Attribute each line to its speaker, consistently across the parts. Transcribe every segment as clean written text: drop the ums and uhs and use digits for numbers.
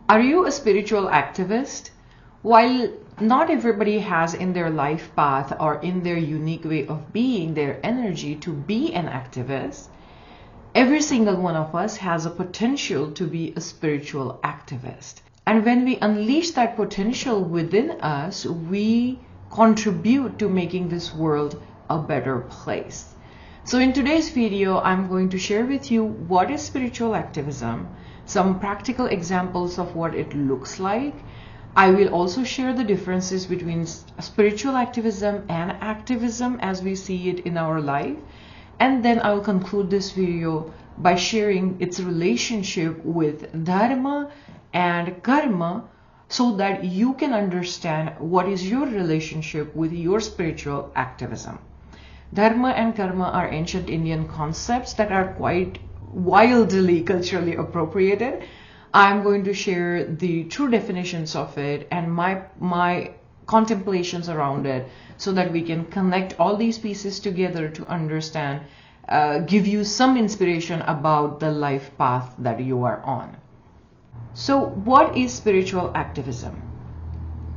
Speaker 1: Are you a spiritual activist? While not everybody has in their life path or in their unique way of being their energy to be an activist, every single one of us has a potential to be a spiritual activist. And when we unleash that potential within us, we contribute to making this world a better place. So in today's video, I'm going to share with you what is spiritual activism, some practical examples of what it looks like. I will also share the differences between spiritual activism and activism as we see it in our life. And then I will conclude this video by sharing its relationship with Dharma and Karma so that you can understand what is your relationship with your spiritual activism. Dharma and Karma are ancient Indian concepts that are quite wildly culturally appropriated. I'm going to share the true definitions of it and my contemplations around it so that we can connect all these pieces together to understand, give you some inspiration about the life path that you are on. So what is spiritual activism?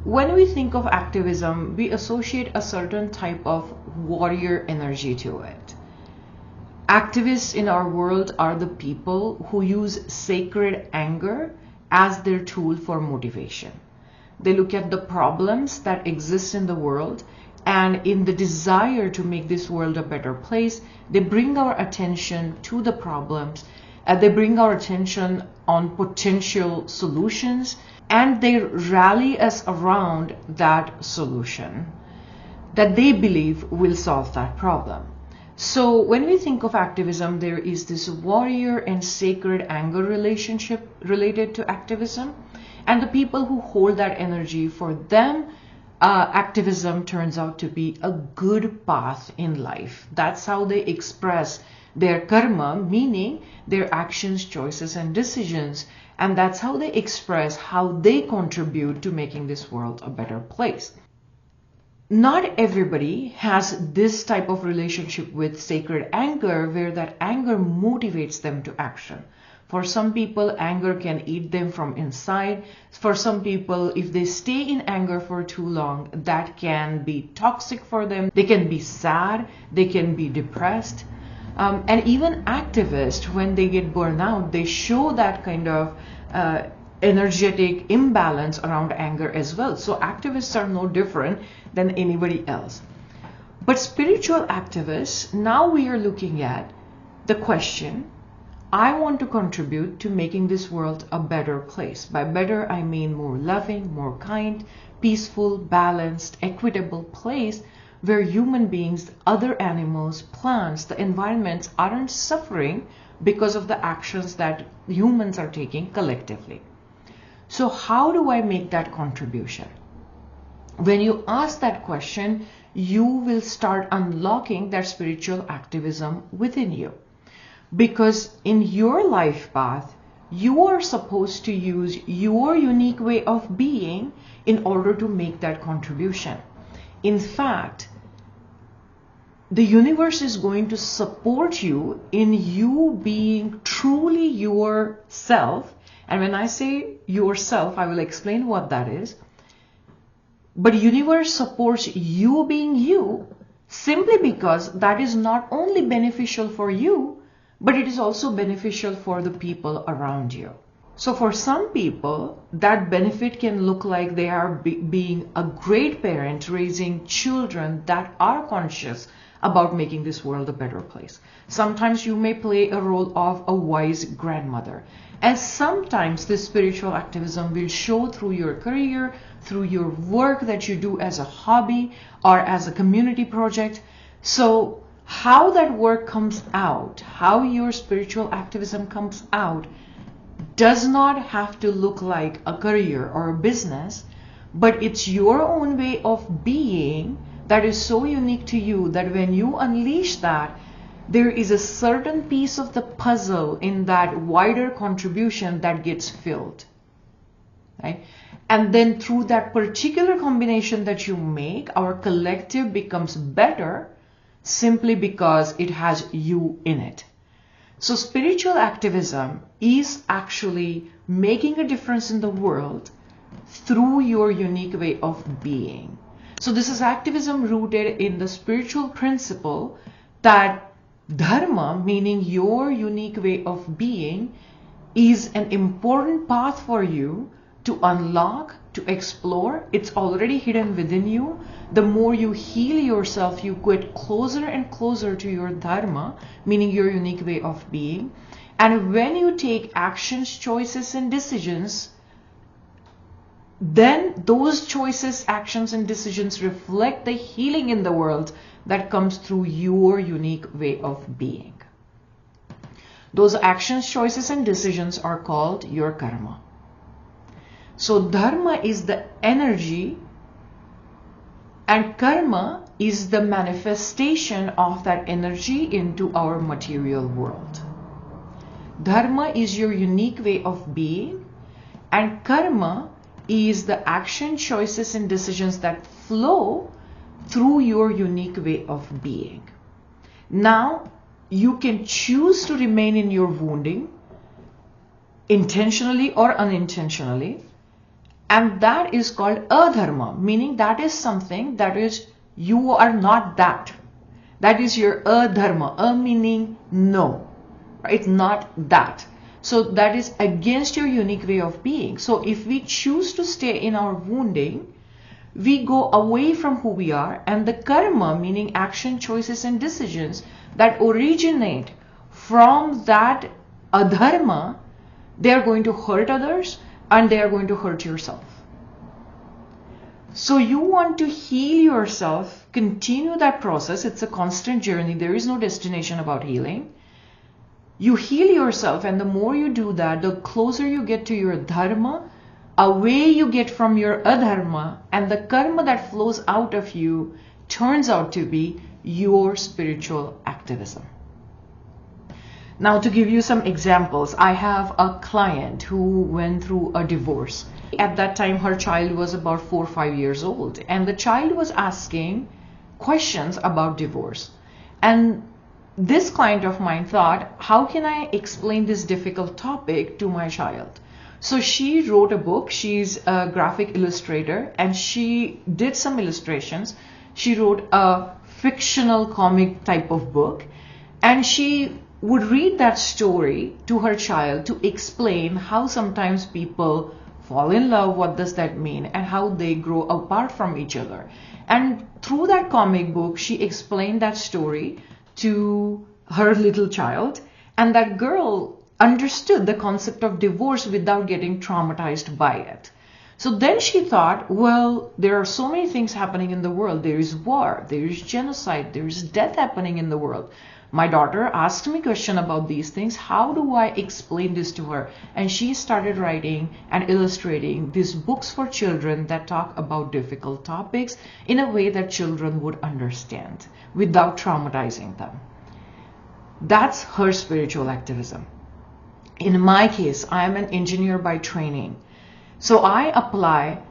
Speaker 1: When we think of activism, we associate a certain type of warrior energy to it. Activists in our world are the people who use sacred anger as their tool for motivation. They look at the problems that exist in the world, and in the desire to make this world a better place, they bring our attention to the problems, they bring our attention on potential solutions, and they rally us around that solution that they believe will solve that problem. So when we think of activism, there is this warrior and sacred anger relationship related to activism, and the people who hold that energy, for them, activism turns out to be a good path in life. That's how they express their karma, meaning their actions, choices, and decisions. And that's how they express how they contribute to making this world a better place. Not everybody has this type of relationship with sacred anger where that anger motivates them to action. For some people, anger can eat them from inside. For some people, if they stay in anger for too long, that can be toxic for them. They can be sad, they can be depressed. And even activists, when they get burned out, they show that kind of energetic imbalance around anger as well. So activists are no different than anybody else. But spiritual activists, now we are looking at the question, I want to contribute to making this world a better place. By better, I mean more loving, more kind, peaceful, balanced, equitable place where human beings, other animals, plants, the environments aren't suffering because of the actions that humans are taking collectively. So how do I make that contribution? When you ask that question, you will start unlocking that spiritual activism within you. Because in your life path, you are supposed to use your unique way of being in order to make that contribution. In fact, the universe is going to support you in you being truly yourself. And when I say yourself, I will explain what that is. But universe supports you being you simply because that is not only beneficial for you, but it is also beneficial for the people around you. So for some people, that benefit can look like they are being a great parent, raising children that are conscious about making this world a better place. Sometimes you may play a role of a wise grandmother. And sometimes this spiritual activism will show through your career, through your work that you do as a hobby or as a community project. So how that work comes out, how your spiritual activism comes out, does not have to look like a career or a business, but it's your own way of being that is so unique to you that when you unleash that, there is a certain piece of the puzzle in that wider contribution that gets filled. Right? And then through that particular combination that you make, our collective becomes better simply because it has you in it. So spiritual activism is actually making a difference in the world through your unique way of being. So this is activism rooted in the spiritual principle that Dharma, meaning your unique way of being, is an important path for you to unlock, to explore. It's already hidden within you. The more you heal yourself, you get closer and closer to your Dharma, meaning your unique way of being. And when you take actions, choices, and decisions, then those choices, actions, and decisions reflect the healing in the world that comes through your unique way of being. Those actions, choices, and decisions are called your karma. So Dharma is the energy and karma is the manifestation of that energy into our material world. Dharma is your unique way of being, and karma is the action, choices, and decisions that flow through your unique way of being. Now, you can choose to remain in your wounding, intentionally or unintentionally, and that is called Adharma, meaning that is something that is, you are not that. That is your Adharma, meaning no, right? Not that. So that is against your unique way of being. So if we choose to stay in our wounding, we go away from who we are, and the karma, meaning action, choices, and decisions that originate from that adharma, they are going to hurt others and they are going to hurt yourself. So you want to heal yourself, continue that process. It's a constant journey. There is no destination about healing. You heal yourself, and the more you do that, the closer you get to your dharma, away you get from your adharma, and the karma that flows out of you turns out to be your spiritual activism. Now, to give you some examples, I have a client who went through a divorce. At that time, her child was about 4 or 5 years old, and the child was asking questions about divorce. And this client of mine thought, how can I explain this difficult topic to my child? So she wrote a book. She's a graphic illustrator, and she did some illustrations. She wrote a fictional comic type of book, and she would read that story to her child to explain how sometimes people fall in love, what does that mean, and how they grow apart from each other. And through that comic book, she explained that story to her little child, and that girl understood the concept of divorce without getting traumatized by it. So then she thought, well, there are so many things happening in the world. There is war, there is genocide, there is death happening in the world. My daughter asked me a question about these things. How do I explain this to her? And she started writing and illustrating these books for children that talk about difficult topics in a way that children would understand without traumatizing them. That's her spiritual activism. In my case, I am an engineer by training. So I apply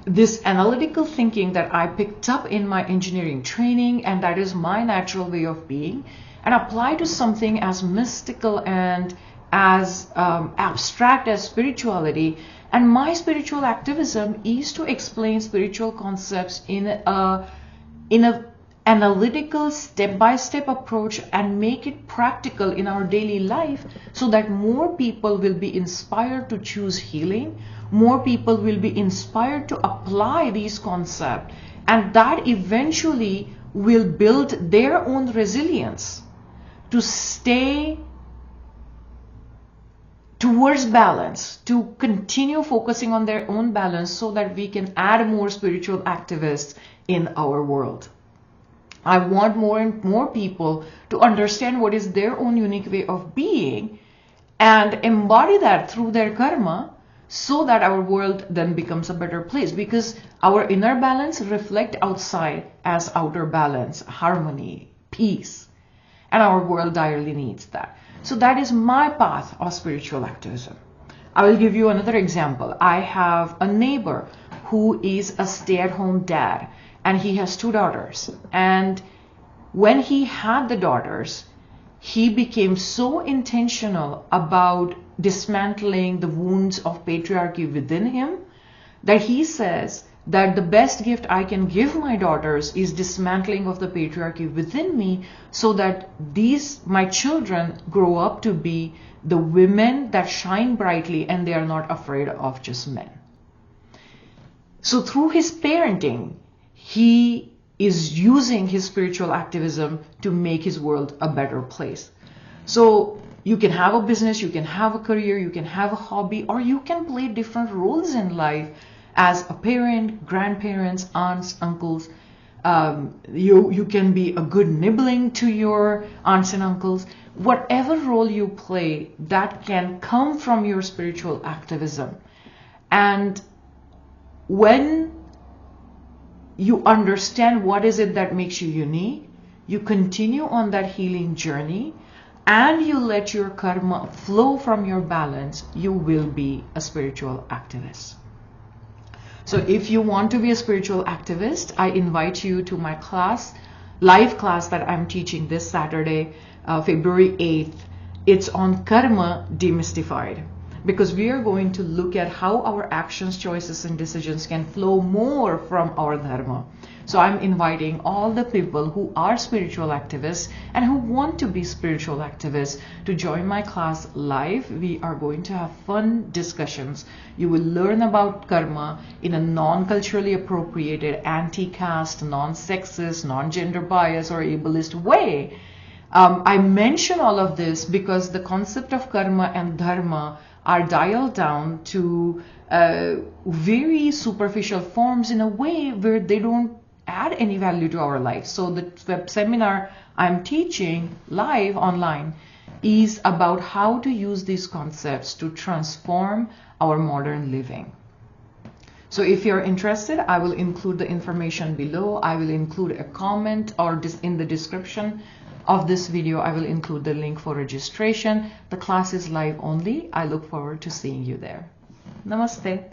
Speaker 1: this analytical thinking that I picked up in my engineering training, and that is my natural way of being, and apply to something as mystical and as abstract as spirituality. And my spiritual activism is to explain spiritual concepts in a analytical step-by-step approach and make it practical in our daily life, so that more people will be inspired to choose healing, more people will be inspired to apply these concepts, and that eventually will build their own resilience to stay towards balance, to continue focusing on their own balance, so that we can add more spiritual activists in our world. I want more and more people to understand what is their own unique way of being and embody that through their karma, so that our world then becomes a better place, because our inner balance reflects outside as outer balance, harmony, peace, and our world direly needs that. So that is my path of spiritual activism. I will give you another example. I have a neighbor who is a stay-at-home dad, and he has 2 daughters. And when he had the daughters, he became so intentional about dismantling the wounds of patriarchy within him that he says that the best gift I can give my daughters is dismantling of the patriarchy within me, so that my children grow up to be the women that shine brightly and they are not afraid of just men. So through his parenting, he is using his spiritual activism to make his world a better place. So you can have a business, you can have a career, you can have a hobby, or you can play different roles in life as a parent, grandparents, aunts, uncles. You can be a good nibbling to your aunts and uncles. Whatever role you play, that can come from your spiritual activism. And when you understand what is it that makes you unique, you continue on that healing journey, and you let your karma flow from your balance, you will be a spiritual activist. So if you want to be a spiritual activist, I invite you to my class, live class that I'm teaching this Saturday, February 8th. It's on karma demystified, because we are going to look at how our actions, choices, and decisions can flow more from our dharma. So I'm inviting all the people who are spiritual activists and who want to be spiritual activists to join my class live. We are going to have fun discussions. You will learn about karma in a non-culturally appropriated, anti-caste, non-sexist, non-gender bias, or ableist way. I mention all of this because the concept of karma and dharma are dialed down to very superficial forms in a way where they don't add any value to our life. So the web seminar I'm teaching live online is about how to use these concepts to transform our modern living. So if you're interested, I will include the information below. I will include a comment, or in the description of this video, I will include the link for registration. The class is live only. I look forward to seeing you there. Namaste.